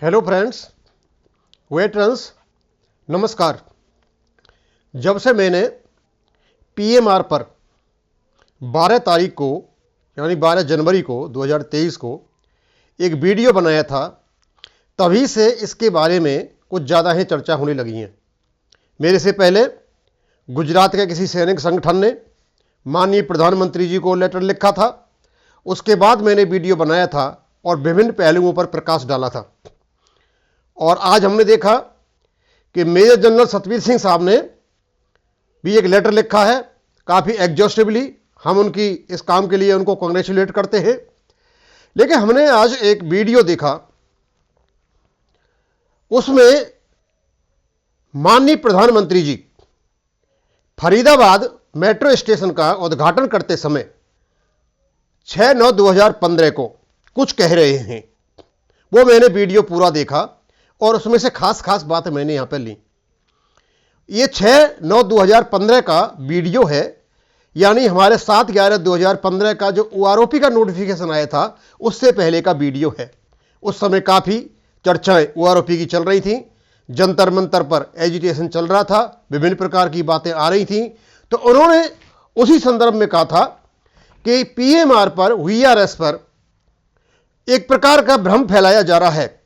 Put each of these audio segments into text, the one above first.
Hello friends, veterans, नमस्कार। जब से मैंने पीएमआर पर 12 तारीख को यानी 12 जनवरी को 2023 को एक वीडियो बनाया था, तभी से इसके बारे में कुछ ज़्यादा ही चर्चा होने लगी है। मेरे से पहले गुजरात के किसी सैनिक संगठन ने माननीय प्रधानमंत्री जी को लेटर लिखा था। उसके बाद मैंने वीडियो बनाया था और विभिन्न पहलुओं पर प्रकाश डाला था। और आज हमने देखा कि मेजर जनरल सतवीर सिंह साहब ने भी एक लेटर लिखा है, काफ़ी एग्जॉस्टिवली। हम उनकी इस काम के लिए उनको कांग्रेचुलेट करते हैं। लेकिन हमने आज एक वीडियो देखा, उसमें माननीय प्रधानमंत्री जी फरीदाबाद मेट्रो स्टेशन का उद्घाटन करते समय 6/9/2015 को कुछ कह रहे हैं। वो मैंने वीडियो पूरा देखा और उसमें से खास बात मैंने यहां पर ली। ये 6/9/2015 का वीडियो है, यानी हमारे 7/11/2015 का जो OROP का नोटिफिकेशन आया था उससे पहले का वीडियो है। उस समय काफ़ी चर्चाएं OROP की चल रही थी, जंतर मंतर पर एजिटेशन चल रहा था, विभिन्न प्रकार की बातें आ रही थी। तो उन्होंने उसी संदर्भ में कहा था कि पीएमआर पर, VRS पर एक प्रकार का भ्रम फैलाया जा रहा है।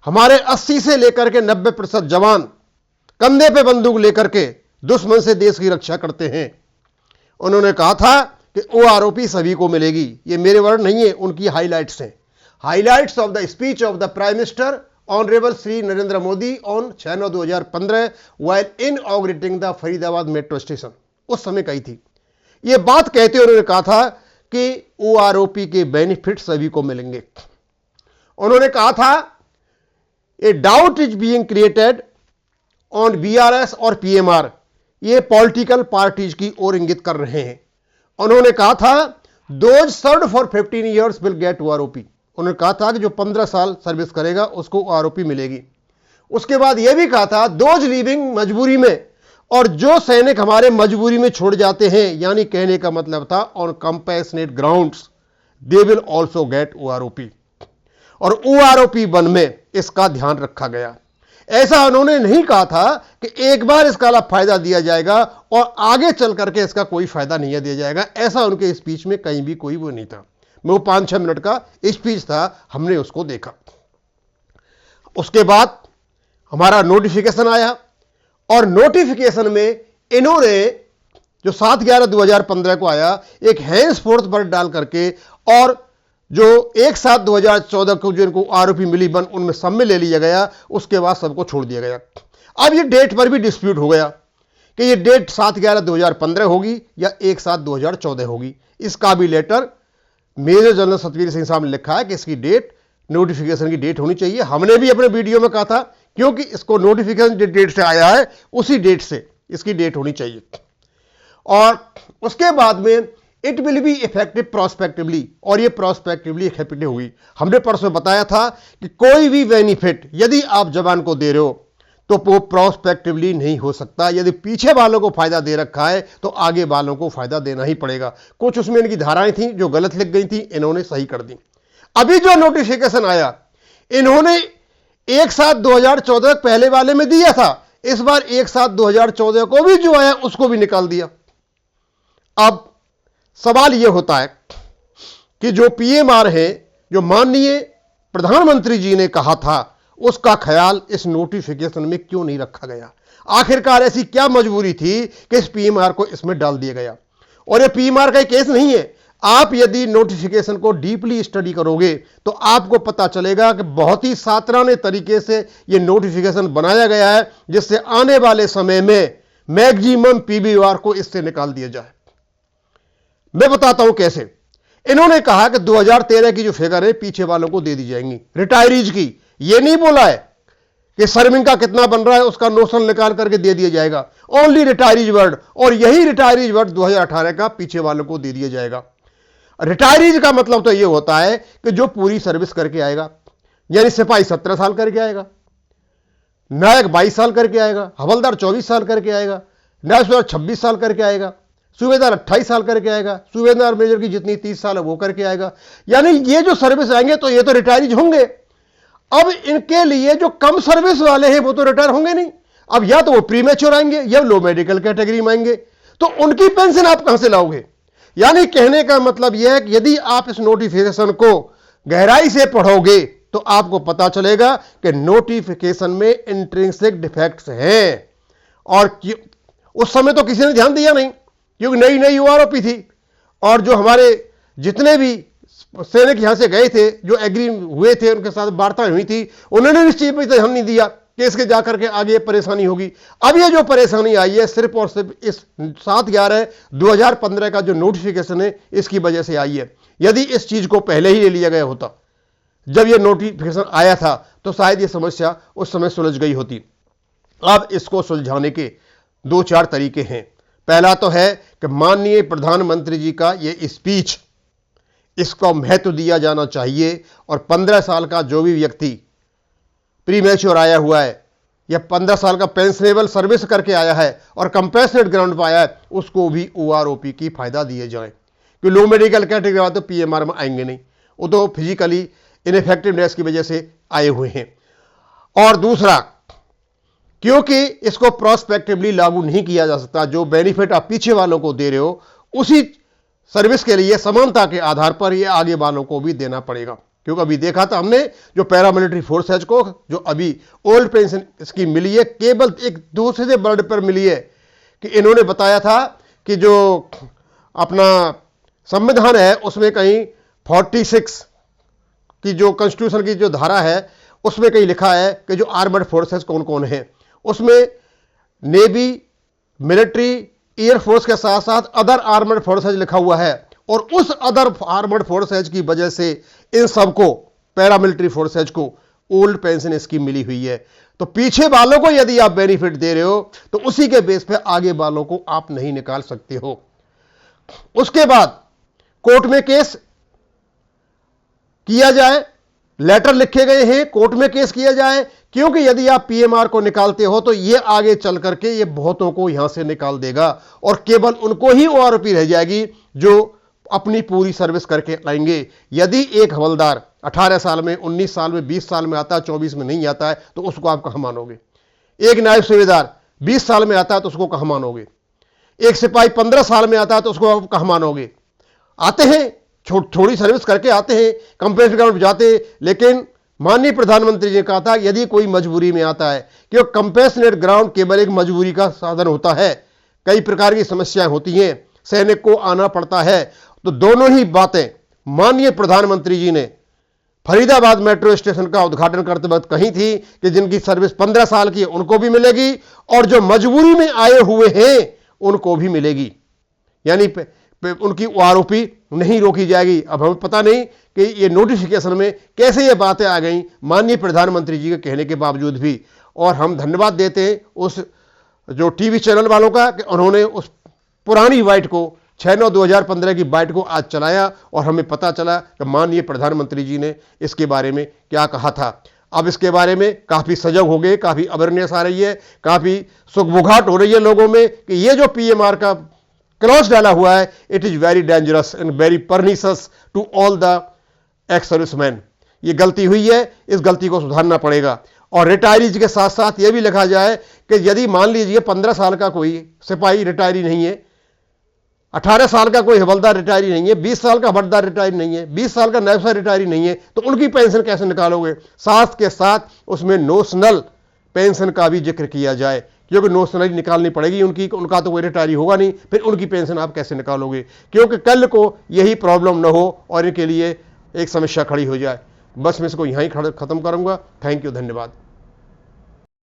हमारे 80 से लेकर के 90% जवान कंधे पे बंदूक लेकर के दुश्मन से देश की रक्षा करते हैं। उन्होंने कहा था कि OROP सभी को मिलेगी। ये मेरे वर्ड नहीं है, उनकी हाइलाइट्स हैं। Highlights of the speech of the prime minister honourable Shri Narendra Modi on 6/9/2015 while inaugurating the Faridabad metro station. उस समय कही थी ये बात। कहते उन्होंने कहा था कि OROP के बेनिफिट सभी को मिलेंगे। उन्होंने कहा था a doubt is being created on VRS और PMR। ये पॉलिटिकल पार्टीज की ओर इंगित कर रहे हैं। उन्होंने कहा था those served for 15 years will get OROP। उन्होंने कहा था कि जो 15 साल सर्विस करेगा उसको OROP मिलेगी। उसके बाद यह भी कहा था दोज लिविंग मजबूरी में, और जो सैनिक हमारे मजबूरी में छोड़ जाते हैं, यानी कहने का मतलब था on compassionate grounds they will also get OROP। और OROP 1 में इसका ध्यान रखा गया। ऐसा उन्होंने नहीं कहा था कि एक बार इसका लाभ फायदा दिया जाएगा और आगे चल करके इसका कोई फायदा नहीं दिया जाएगा। ऐसा उनके स्पीच में कहीं भी कोई वो नहीं था। वो 5-6 मिनट का स्पीच था, हमने उसको देखा। उसके बाद हमारा नोटिफिकेशन आया और नोटिफिकेशन में इन्होंने जो 7/11/2015 को आया, एक हैंड्स फोर्थ पर डाल करके, और जो 1/7/2014 को जो इनको OROP मिली 1, उनमें सब में ले लिया गया। उसके बाद सबको छोड़ दिया गया। अब ये डेट पर भी डिस्प्यूट हो गया कि ये डेट 7/11/2015 होगी या 1/7/2014 होगी। इसका भी letter major general Satvir Singh साहब ने लिखा है कि इसकी डेट, नोटिफिकेशन की डेट होनी चाहिए। हमने भी अपने वीडियो में कहा था, क्योंकि इसको नोटिफिकेशन जिस डेट से आया है उसी डेट से इसकी डेट होनी चाहिए। और उसके बाद में it will be effective prospectively, और ये प्रोस्पेक्टिवली इफेक्टिव हुई। हमने परसों बताया था कि कोई भी बेनिफिट यदि आप जवान को दे रहे हो तो वो प्रोस्पेक्टिवली नहीं हो सकता। यदि पीछे वालों को फायदा दे रखा है तो आगे वालों को फायदा देना ही पड़ेगा। कुछ उसमें इनकी धाराएं थी जो गलत लिख गई थी, इन्होंने सही कर दी। अभी जो नोटिफिकेशन आया, इन्होंने 1/7/2014 पहले वाले में दिया था, इस बार 1/7/2014 को भी जो आया उसको भी निकाल दिया। अब सवाल यह होता है कि जो PMR है, जो माननीय प्रधानमंत्री जी ने कहा था, उसका ख्याल इस नोटिफिकेशन में क्यों नहीं रखा गया? आखिरकार ऐसी क्या मजबूरी थी कि इस PMR को इसमें डाल दिया गया? और यह PMR का केस नहीं है। आप यदि नोटिफिकेशन को डीपली स्टडी करोगे तो आपको पता चलेगा कि बहुत ही सातराने तरीके से यह नोटिफिकेशन बनाया गया है, जिससे आने वाले समय में मैक्सिमम PBR को इससे निकाल दिया जाए। मैं बताता हूं कैसे। इन्होंने कहा कि 2013 की जो फिगर है पीछे वालों को दे दी जाएंगी, रिटायरीज की। यह नहीं बोला है कि सर्विंग का कितना बन रहा है उसका नोशन निकाल करके दे दिया जाएगा। ओनली रिटायरीज वर्ड, और यही रिटायरीज वर्ड 2018 का पीछे वालों को दे दिया जाएगा। रिटायरीज का मतलब तो यह होता है कि जो पूरी सर्विस करके आएगा, यानी सिपाही 17 साल करके आएगा, नायक 22 साल करके आएगा, हवलदार 24 साल करके आएगा, नायब 26 साल करके आएगा, सूबेदार 28 साल करके आएगा, सूबेदार मेजर की जितनी 30 साल है वो करके आएगा। यानी ये जो सर्विस आएंगे तो ये तो रिटायरीज होंगे। अब इनके लिए जो कम सर्विस वाले हैं वो तो रिटायर होंगे नहीं, अब या तो वो प्रीमेच्योर आएंगे या लो मेडिकल कैटेगरी में आएंगे, तो उनकी पेंशन आप कहां से लाओगे? यानी कहने का मतलब यह है कि यदि आप इस नोटिफिकेशन को गहराई से पढ़ोगे तो आपको पता चलेगा कि नोटिफिकेशन में इंट्रिंसिक डिफेक्ट्स हैं, और उस समय तो किसी ने ध्यान दिया नहीं क्योंकि नई नई यूआरओपी थी, और जो हमारे जितने भी सैनिक यहां से गए थे, जो एग्री हुए थे, उनके साथ वार्ताएं हुई थी, उन्होंने इस चीज पर ध्यान नहीं दिया कि इसके जाकर के आगे परेशानी होगी। अब ये जो परेशानी आई है सिर्फ और सिर्फ इस 7/11/2015 का जो नोटिफिकेशन है इसकी वजह से आई है। यदि इस चीज को पहले ही ले लिया गया होता, जब ये नोटिफिकेशन आया था, तो शायद ये समस्या उस समय सुलझ गई होती। अब इसको सुलझाने के 2-4 तरीके हैं। पहला तो है कि माननीय प्रधानमंत्री जी का ये स्पीच, इसको महत्व दिया जाना चाहिए, और 15 साल का जो भी व्यक्ति प्रीमेच्योर आया हुआ है या 15 साल का पेंशनेबल सर्विस करके आया है और कंपेंसेट ग्राउंड पर आया है, उसको भी ओआरओपी की फायदा दिए जाए, कि लो मेडिकल कैटेगरी वाले तो पीएमआर में आएंगे नहीं, वो तो फिजिकली इनफेक्टिवनेस की वजह से आए हुए हैं। और दूसरा, क्योंकि इसको प्रोस्पेक्टिवली लागू नहीं किया जा सकता, जो बेनिफिट आप पीछे वालों को दे रहे हो उसी सर्विस के लिए समानता के आधार पर ये आगे वालों को भी देना पड़ेगा। क्योंकि अभी देखा था हमने, जो पैरामिलिट्री फोर्सेज को जो अभी ओल्ड पेंशन स्कीम मिली है, केवल एक दूसरे वर्ड पर मिली है कि इन्होंने बताया था कि जो अपना संविधान है उसमें कहीं 46 की जो कॉन्स्टिट्यूशन की जो धारा है उसमें कहीं लिखा है कि जो आर्मड फोर्सेस कौन कौन है, उसमें नेवी, मिलिट्री, एयरफोर्स के साथ साथ अदर आर्मड फोर्सेज लिखा हुआ है, और उस अदर आर्मड फोर्सेज की वजह से इन सबको, पैरामिलिट्री फोर्सेज को ओल्ड पेंशन स्कीम मिली हुई है। तो पीछे वालों को यदि आप बेनिफिट दे रहे हो तो उसी के बेस पे आगे वालों को आप नहीं निकाल सकते हो। उसके बाद कोर्ट में केस किया जाए, लेटर लिखे गए हैं, कोर्ट में केस किया जाए, क्योंकि यदि आप पीएमआर को निकालते हो तो ये आगे चल करके ये बहुतों को यहां से निकाल देगा, और केवल उनको ही ओआरओपी रह जाएगी जो अपनी पूरी सर्विस करके आएंगे। यदि एक हवलदार 18 साल में, 19 साल में, 20 साल में आता है, 24 में नहीं आता है, तो उसको आप कहां मानोगे? एक नायब सूबेदार 20 साल में आता है तो उसको कहां मानोगे? एक सिपाही 15 साल में आता है तो उसको आप कहां मानोगे? आते हैं, थोड़ी सर्विस करके आते हैं, कंपेंसेट ग्राउंड जाते हैं, लेकिन माननीय प्रधानमंत्री जी ने कहा था यदि कोई मजबूरी में आता है, क्योंकि कंपेंसेट ग्राउंड केवल एक मजबूरी का साधन होता है, कई प्रकार की समस्याएं होती हैं, सैनिक को आना पड़ता है, तो दोनों ही बातें माननीय प्रधानमंत्री जी ने फरीदाबाद मेट्रो स्टेशन का उद्घाटन करते वक्त कही थी कि जिनकी सर्विस 15 साल की है उनको भी मिलेगी, और जो मजबूरी में आए हुए हैं उनको भी मिलेगी, यानी उनकी ओआरओपी नहीं रोकी जाएगी। अब हमें पता नहीं कि ये नोटिफिकेशन में कैसे ये बातें आ गई माननीय प्रधानमंत्री जी के कहने के बावजूद भी, और हम धन्यवाद देते हैं उस जो टीवी चैनल वालों का कि उन्होंने उस पुरानी बाइट को, 6/9/2015 की बाइट को आज चलाया, और हमें पता चला कि माननीय प्रधानमंत्री जी ने इसके बारे में क्या कहा था। अब इसके बारे में काफ़ी सजग हो गए, काफ़ी अवेयरनेस आ रही है, काफ़ी सुगबुगाहट हो रही है लोगों में कि ये जो पीएमआर का क्लॉज डाला हुआ है, it is very dangerous and very pernicious to all the ex servicemen. ये गलती हुई है, इस गलती को सुधारना पड़ेगा। और रिटायरीज के साथ साथ ये भी लिखा जाए कि यदि मान लीजिए 15 साल का कोई सिपाही रिटायरी नहीं है, 18 साल का कोई हवलदार रिटायरी नहीं है, 20 साल का हवलदार रिटायरी नहीं है, 20 साल का नायब रिटायरी नहीं है, तो उनकी पेंशन कैसे निकालोगे? साथ के साथ उसमें नोशनल पेंशन का भी जिक्र किया जाए, क्योंकि नोशनल निकालनी पड़ेगी उनकी, उनका तो कोई रिटायरी होगा नहीं, फिर उनकी पेंशन आप कैसे निकालोगे? क्योंकि कल को यही प्रॉब्लम न हो और इनके लिए एक समस्या खड़ी हो जाए। बस मैं इसको यहीं खत्म करूंगा। थैंक यू, धन्यवाद।